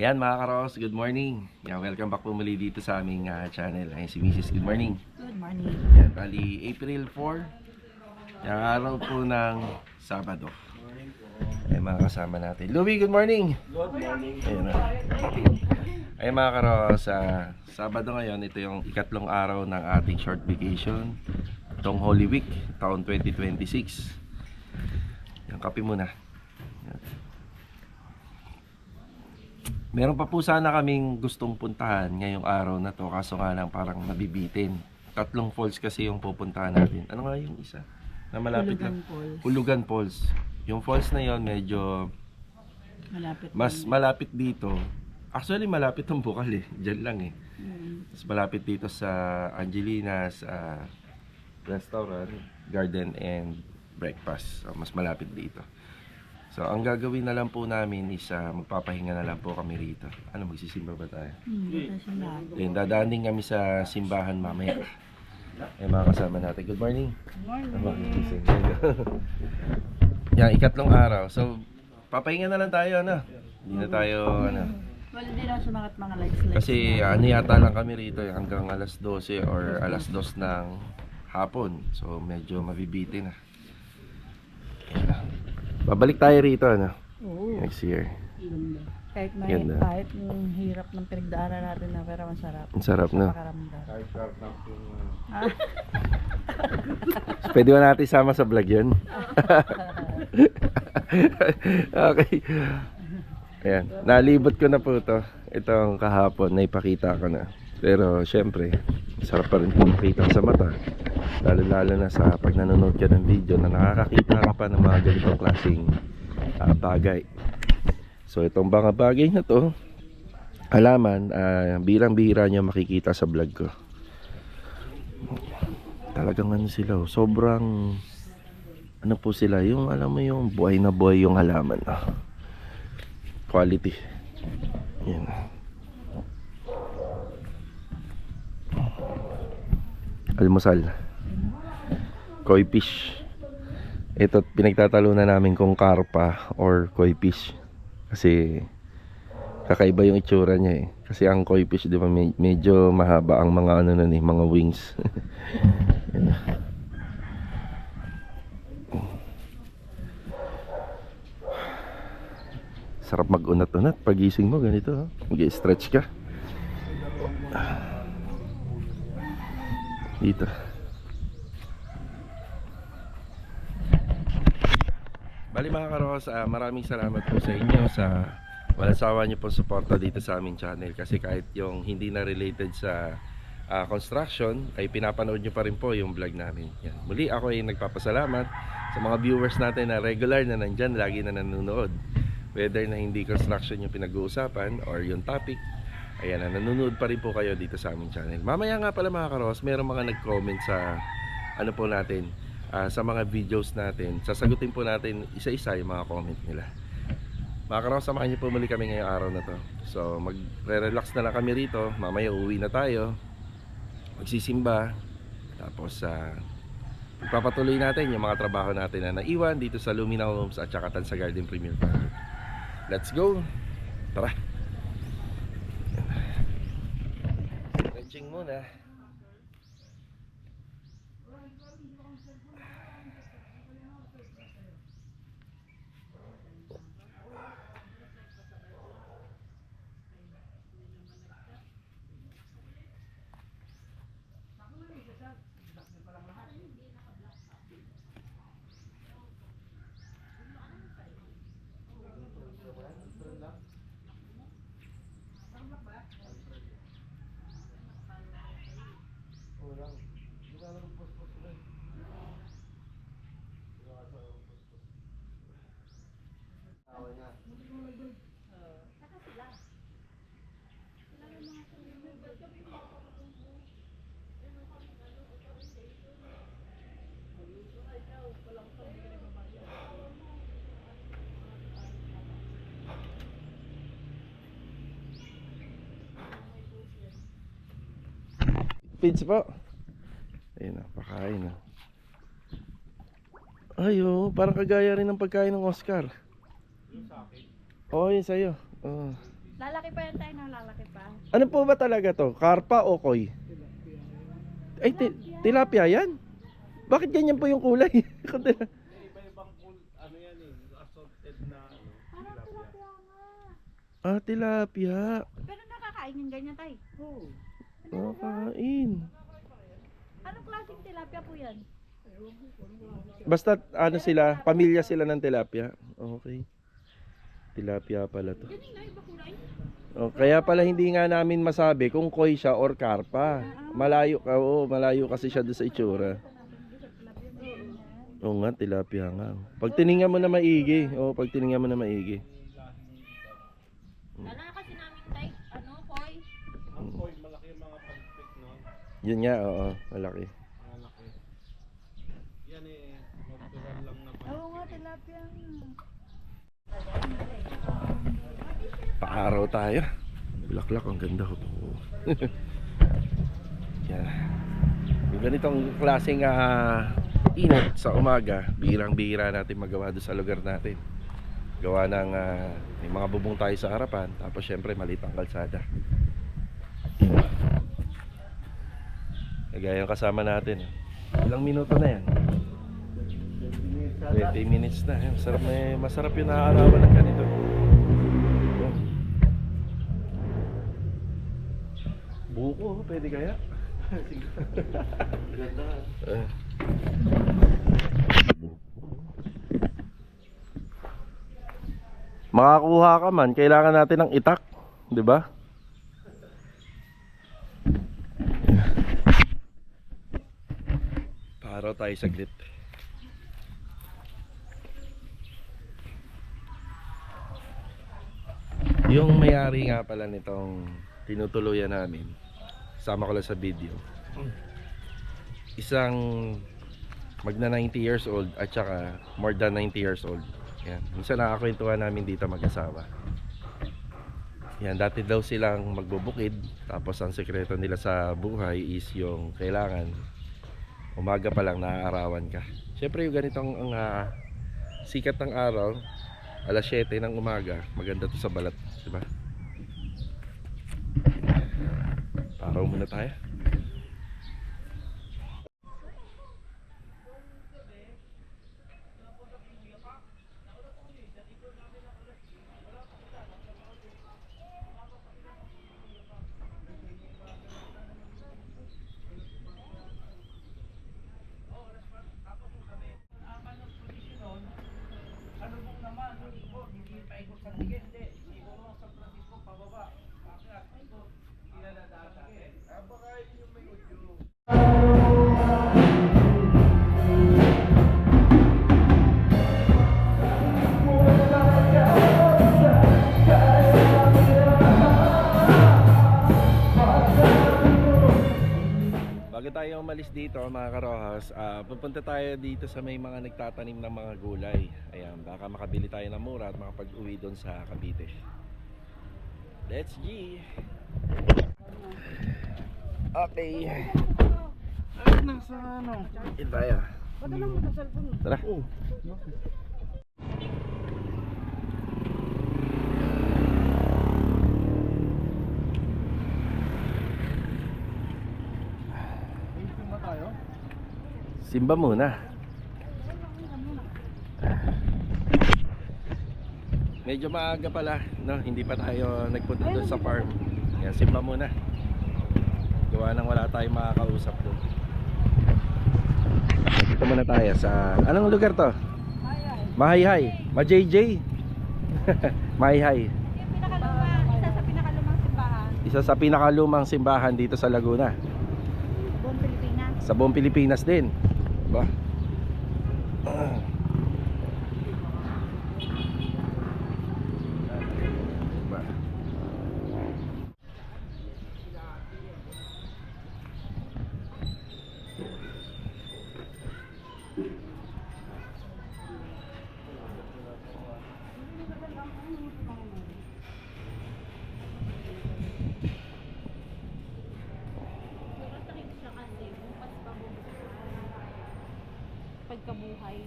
Ayan mga karos, good morning. Yan, welcome back po muli dito sa aming channel. Ayan si Mrs. Good morning. Good morning. Yan, bali April 4. Yung araw po ng Sabado. Ayan mga kasama natin. Louie, good morning. Good morning. Ayan na. Ayan mga karos, Sabado ngayon, ito yung ikatlong araw ng ating short vacation. Itong Holy Week, taon 2026. Yan, kape muna. Yan. Meron pa po sana kaming gustong puntahan ngayong araw na to, kaso nga lang parang nabibitin. Tatlong falls kasi yung pupuntahan natin. Ano nga yung isa? Na malapit lang. Falls. Hulugan Falls. Yung falls na yon medyo Malapit. mas malapit dito. Actually malapit tong Bukal eh. Diyan lang eh. Mas malapit dito sa Angelina's restaurant, garden and breakfast. So, mas malapit dito. So, ang gagawin na lang po namin is magpapahinga na lang po kami rito. Ano, magsisimba ba tayo? Then, dadaanin kami sa simbahan mamaya. Eh, mga kasama natin. Good morning. Good Magising. Yan, ikatlong araw. So, papahinga na lang tayo, ano? Hindi na tayo, ano. Well, hindi na sumakat mga likes. Kasi, ano yata lang kami rito, hanggang alas 12 or alas 2 ng hapon. So, medyo mabibitin na. Babalik tayo rito, ano? Oo. Next year. Kahit may, Ganda. kahit yung hirap ng pinagdaanan natin na, pero masarap. Ang sarap, no? Pakaramdam. Pwede ba natin sama sa vlog yun? Okay. Ayan. Nalibot ko na po ito. Itong kahapon, naipakita ko na. Pero, syempre, sarap pa rin makita sa mata. Lalo-lalo na sa pag nanonood ka ng video na nakakakita ka pa ng mga ganitong klaseng bagay. So, itong mga bagay na to, halaman, bilang-bihira nyo makikita sa vlog ko. Talagang ano sila, sobrang ano po sila, yung alam mo yung buhay na buhay yung halaman. Quality. Yan. Almusal. Koi fish. Ito pinagtatalunan namin kung karpa or koi fish. Kasi kakaiba yung itsura niya eh. Kasi ang koi fish, di ba, medyo mahaba ang mga ano na eh, mga wings. Sarap mag-unat-unat pagising mo ganito, mag-stretch ka. Dito. Bali mga karos, maraming salamat po sa inyo sa walang sawa niyo po suporta dito sa aming channel. Kasi kahit yung hindi na related sa construction, ay pinapanood nyo pa rin po yung vlog namin. Yan. Muli ako ay nagpapasalamat sa mga viewers natin na regular na nandyan, lagi na nanonood. Whether na hindi construction yung pinag-uusapan or yung topic, ayan, nanonood pa rin po kayo dito sa aming channel. Mamaya nga pala mga karos, meron mga nag-comment sa ano po natin, sa mga videos natin. Sasagutin po natin isa-isa yung mga comment nila. Mga karos, samahan niyo po muli kami ngayong araw na to. So magre-relax na lang kami rito. Mamaya uuwi na tayo, magsisimba, tapos pagpapatuloy natin yung mga trabaho natin na naiwan dito sa Lumina Homes at saka sa Garden Premier Park. Let's go! Tara! Stretching muna. Pids po. Ayun na, pakain na. Ay, oh, parang kagaya rin ng pagkain ng Oscar. Oo, yun sa'yo. Oh. Lalaki pa yan tayo, no? Lalaki pa. Ano po ba talaga to? Karpa o koi? Ay, tilapia yan? Bakit ganyan po yung kulay? Parang tilapia nga. Ah, tilapia. Pero nakakain yung ganyan tayo. Oo. Oh, kain. Anong klaseng tilapia po yan? Basta ano sila, pamilya sila ng tilapia. Okay. Tilapia pala to. Yan nga, iba kulay. Oh, kaya pala hindi nga namin masabi kung koi siya or karpa. Malayo ka, malayo kasi siya doon sa itsura. Oo nga, tilapia nga. Pag tiningnan mo na maigi, pag tiningnan mo na maigi. Kala kasi namin tayo, ano, koy. Ang coin, malaki yung mga pag-pick nun. Yun nga, oo, malaki. Malaki. Yan natural lang na Oo nga, tilapia nga. Paaraw tayo. Bulaklak, ang ganda ko. Yan. Yung ganitong klaseng init sa umaga, bihirang-bihira natin magawa doon sa lugar natin. Gawa ng may mga bubong tayo sa harapan, tapos syempre maliit ang kalsada. Kagaya yung kasama natin. Ilang minuto na yan? 20 minutes na. Masarap yung naaarawan ng ganito. Buko, pwede kaya? Ganda. Makakuha ka man, kailangan natin ng itak, 'di ba? Para tayo saglit. Yung may-ari nga pala nitong tinutuluyan namin, sama ko lang sa video, isang magna 90 years old at saka more than 90 years old. Yan. Minsan nakakwentuhan namin dito mag-asawa. Yan, dati daw silang magbubukid, tapos ang sekreto nila sa buhay is yung kailangan umaga pa lang naaarawan ka. Siyempre yung ganitong sikat ng araw, alas 7 ng umaga, maganda to sa balat, di ba? Araw muna tayo. Bago tayo umalis dito mga karohas, pupunta tayo dito sa may mga nagtatanim ng mga gulay. Ayan, baka makabili tayo ng mura at makapag-uwi doon sa Cavite. Let's G! Okay. nasa ano? In tayo. Padala mo sa cellphone. Tara. Tingin ba tayo? Simba muna. Medyo maaga pala, no? Hindi pa tayo nagpunta doon sa farm. Yan, simba muna. Gawa nang wala tayong makakausap doon. Dito muna tayo sa... Anong lugar to? Mahayhay. Ma-JJ. Mahayhay. Yung pinakaluma, isa sa pinakalumang simbahan. Isa sa pinakalumang simbahan dito sa Laguna. Buong Pilipinas. Sa buong Pilipinas din. Ba? Ba? Pagkabuhay.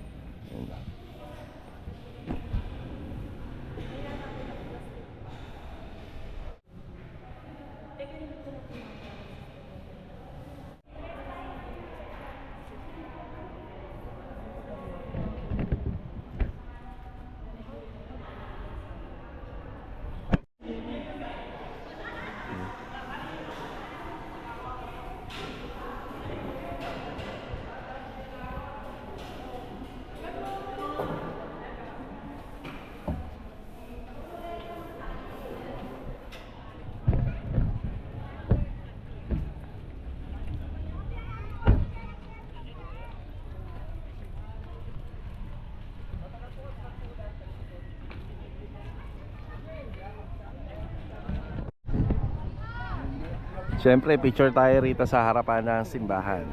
Siyempre, picture tayo rito sa harapan ng simbahan.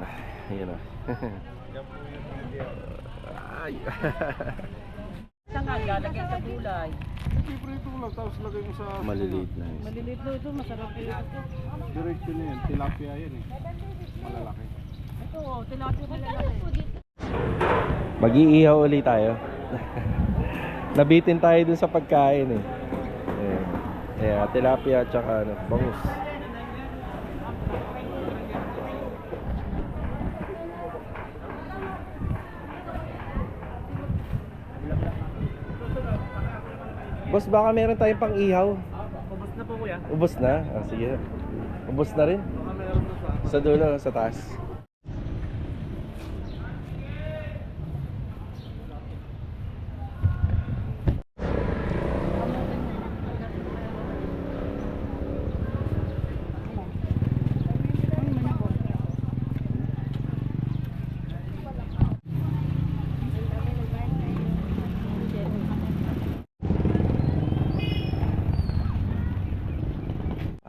Yun o. Yan po yung video. Ay. Saan ka lalagyan sa gulay? Prito lang, tapos lagay mo sa... Maliliit na. Maliliit daw ito, masarap ito. Diretso na yan, tilapia yan eh. Malalaki. Ito, tilapia malalaki. Mag-iihaw ulit tayo. Nabitin tayo dun sa pagkain eh. Ayan, tilapia at saka ano, bangus. Boss, baka meron tayong pang ihaw. Ubus na po kuya. Ubos na? Ah, sige. Ubos na rin? Baka meron na sa... Sa dulo, sa taas.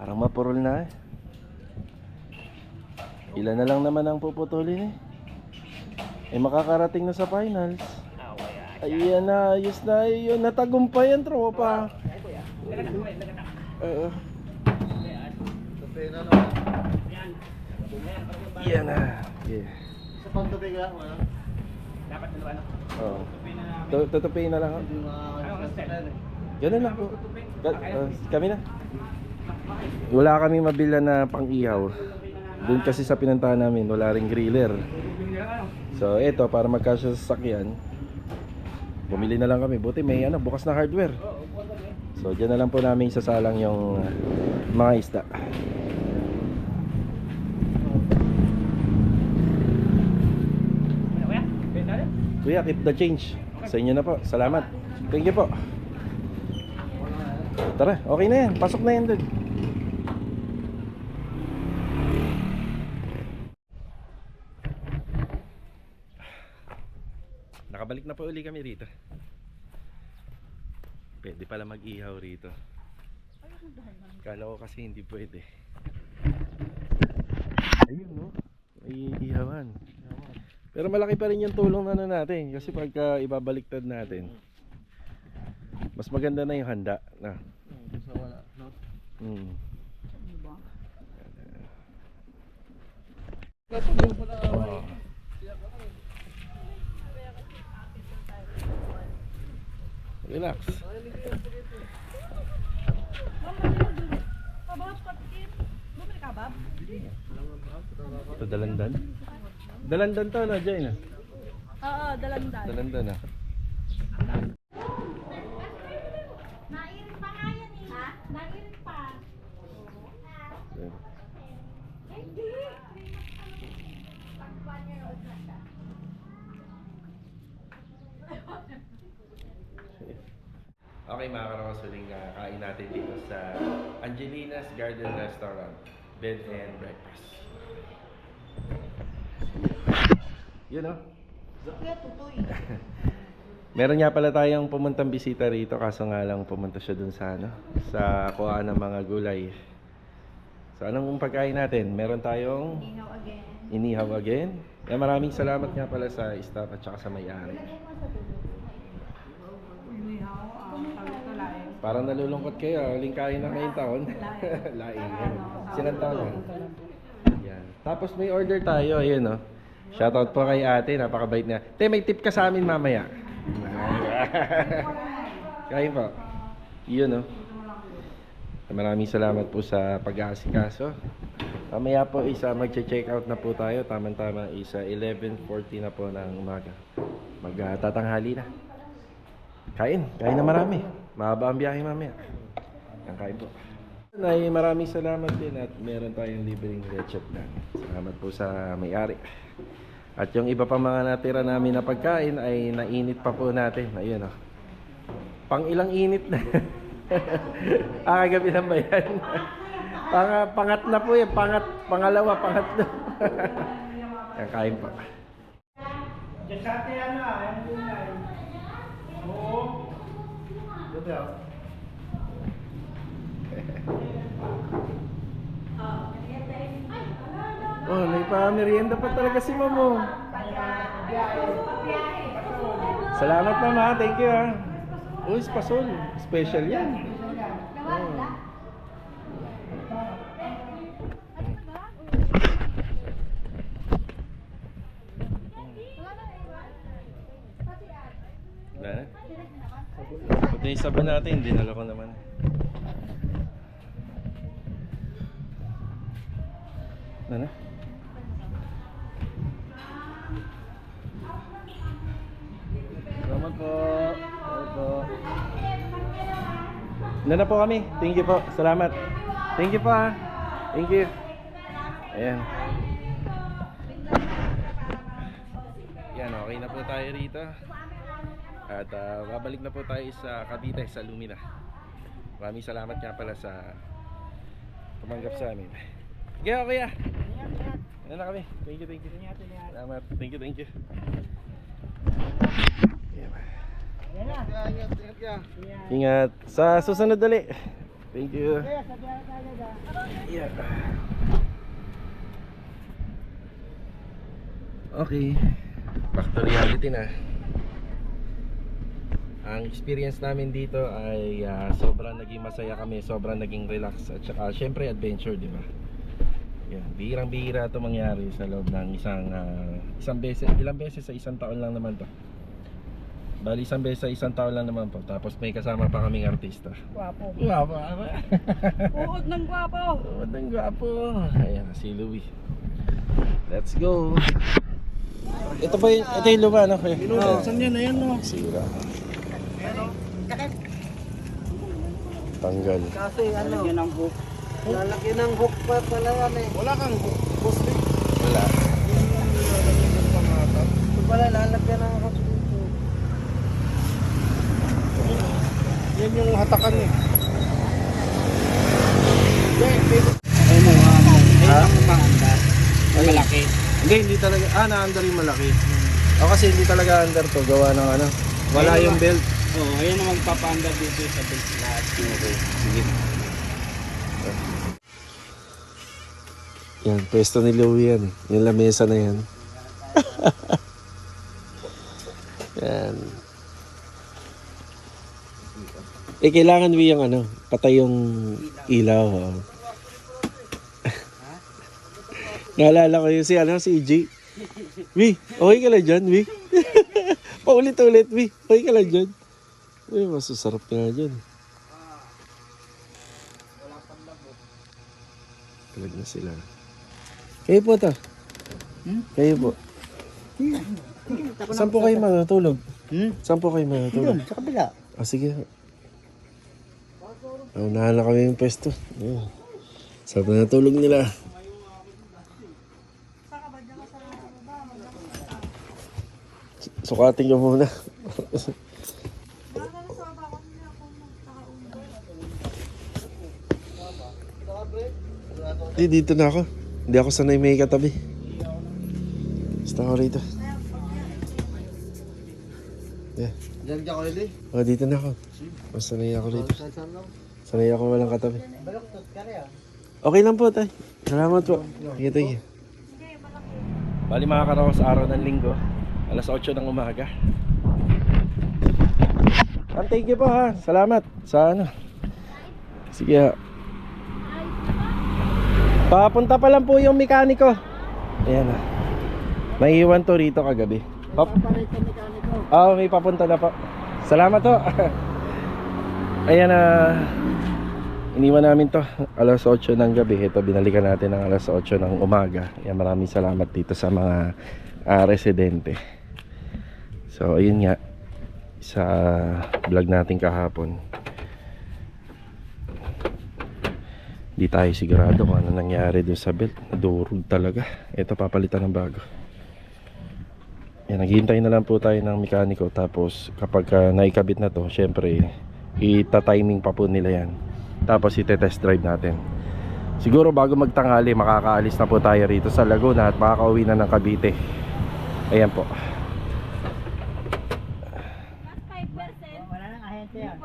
Parang mapurol na eh. Ilan na lang naman ang puputulin eh. Eh makakarating na sa finals. Ayan na, ayos na yun. Natagumpay ang tropa. Oo. Yan na. Yeah. Sa pagtabi ka, wala? Oo. Tutupiin na lang. Hindi mga... Ganun lang po. Kami na. Wala kaming mabila na pang-ihaw. Doon kasi sa pinuntahan namin, wala ring griller. So, eto, para magkasya sa sasakyan, bumili na lang kami. Buti may bukas na hardware. So, dyan na lang po namin isasalang yung mga isda. Kuya, keep the change. Sa inyo na po. Salamat. Thank you po. Tara, okay na yan. Pasok na yan dun. Nakabalik na po uli kami rito. Pwede pala mag-ihaw rito. Kala ko kasi hindi pwede. Ayun no, may ihawan. Pero malaki pa rin yung tulong na natin. Kasi pagka ibabaliktad natin, mas maganda na yung handa na. Sa wala, no? Oh. Relax. Ito dalandan. Dalandan to na Jay na. Oo, dalandan. Dalandan na. Nairit pa nga yan eh. Ha? Nairit pa. Hindi. Pag 1 year old na siya. Okay mga karokasuling, kain natin dito sa Angelina's Garden Restaurant, Bed and Breakfast. Yun o. Meron nga pala tayong pumuntang bisita rito, kaso nga lang pumunta siya dun sa sa kuhaan ng mga gulay. So anong pagkain natin? Meron tayong inihaw again. Maraming salamat nga pala sa staff at saka sa may-ari. Parang nalulungkot kayo, huling kain na ngayong taon. Laing. Silang taon na. Yan. Tapos may order tayo, ayun o. Shoutout po kay ate, napakabait niya. Te, may tip ka sa amin mamaya. Kain po. Yun o. Maraming salamat po sa pag-aasikaso. Mamaya po magche-check out na po tayo. Tama-tama 11:40 na po ng umaga. Magtatanghali na. Kain na marami. Mahaba ang biyahe mamaya. Ang kain po. Nay, maraming salamat din at meron tayong libreng leche plan. Salamat po sa may-ari. At yung iba pa mga natira namin na pagkain ay nainit pa po natin. Ayun o. Pang ilang init na. Kagabi na ba yan? Pangat na po yan. Pangalawa, pangatlo. Ang kain po. Diyan sa ate yan na, yan gulay. Oo. Dito. Oh, may pa-merienda pa talaga si Mamo. Salamat mama, thank you ha. Uy, pasol. Special yan. Oh. Wala na. Pati yung sabon natin, dinala ko naman. Wala na. Salamat po. Na po kami. Thank you po. Salamat. Thank you po ha. Thank you. Ayan. Yan, okay na po tayo rito. At babalik na po tayo sa Cavite, sa Lumina. Maraming salamat nga pala sa tumanggap sa amin. Okay, kuya. Ano na kami? Thank you, thank you. Salamat. Thank you, thank you. Ingat. Sa susunod dali. Thank you. Yeah. Okay. Back to reality na. Ang experience namin dito ay sobrang naging masaya kami, sobrang naging relax at saka syempre adventure, di ba? Yan, bihirang-bihira ito mangyari sa loob ng isang beses, ilang beses sa isang taon lang naman to. Bali isang beses sa isang taon lang naman po. Tapos may kasama pa kaming artista. Gwapo. Gwapo. Uod ng gwapo. Uod ng gwapo. Ayan, si Louie. Let's go. Ito ba yung, ito yung luma, no? Saan yan? Ayan no. Sira. Tanggal. Kasi ano, lalagyan ng hook. Lalagyan ng hook pa pala yan eh. Wala kang hook. Wala. Ito pala lalagyan ng hook dito. Yan yung hatakan eh. Ayun mo, ayun ang pangandar. Malaki. Hindi talaga. Na-under yung malaki. O kasi hindi talaga under to. Gawa ng ano. Wala yung belt. Oo, ayun ang magpapaandar dito sa belt lahat. Okay, sige. Yan, pwesto ni Louie yan. Yung lamesa na yan. Yan. Kailangan mo yung ano, patay yung ilaw. Oh. Naalala ko yung si EJ. Wi, okay ka lang dyan, Wi? Paulit-ulit, Wi. Okay ka lang dyan. Uy, masusarap nga dyan. Talag na sila. Kayo po to. Kayo po. Saan po kayo matutulog? Saan po kayo matutulog? Sa kabila. Sige. Naunahan na kami yung pwesto. Sarap na natulog nila. Sukatin ko muna. Dito na ako. Hindi ako sanay may katabi. Basta ako rito. Yeah. Diyan ka ko ulit. Dito na ako. Mas sanay ako rito. Sanay ako walang katabi. Okay lang po, tay. Salamat po. Sige. Bali mga karaos, araw ng linggo. Alas 8 ng umaga. Thank you po ha. Salamat sa ano. Sige ha. Papunta pa lang po yung mekaniko. Ayan na. Naiiwan to rito kagabi. May papunta na po. Salamat to. Ayan na. Iniwan namin to alas 8 ng gabi. Ito binalikan natin ng alas 8 ng umaga. Ayan, maraming salamat dito sa mga residente. So ayun nga, sa vlog natin kahapon, di tayo sigurado kung ano nangyari doon sa belt. Nadurog talaga. Ito papalitan ng bago. Yan, naghihintay na lang po tayo ng mekaniko. Tapos kapag naikabit na to, syempre ita-timing pa po nila yan. Tapos ite-test drive natin. Siguro bago magtanghali makakaalis na po tayo rito sa Laguna at makakauwi na ng Cavite. Ayan po. Wala nang ahente yan.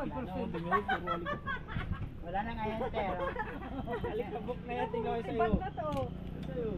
Wala na nga yan, sir. Alikabok na yan, tingnan ko sa'yo. Ibang na to. Sa'yo.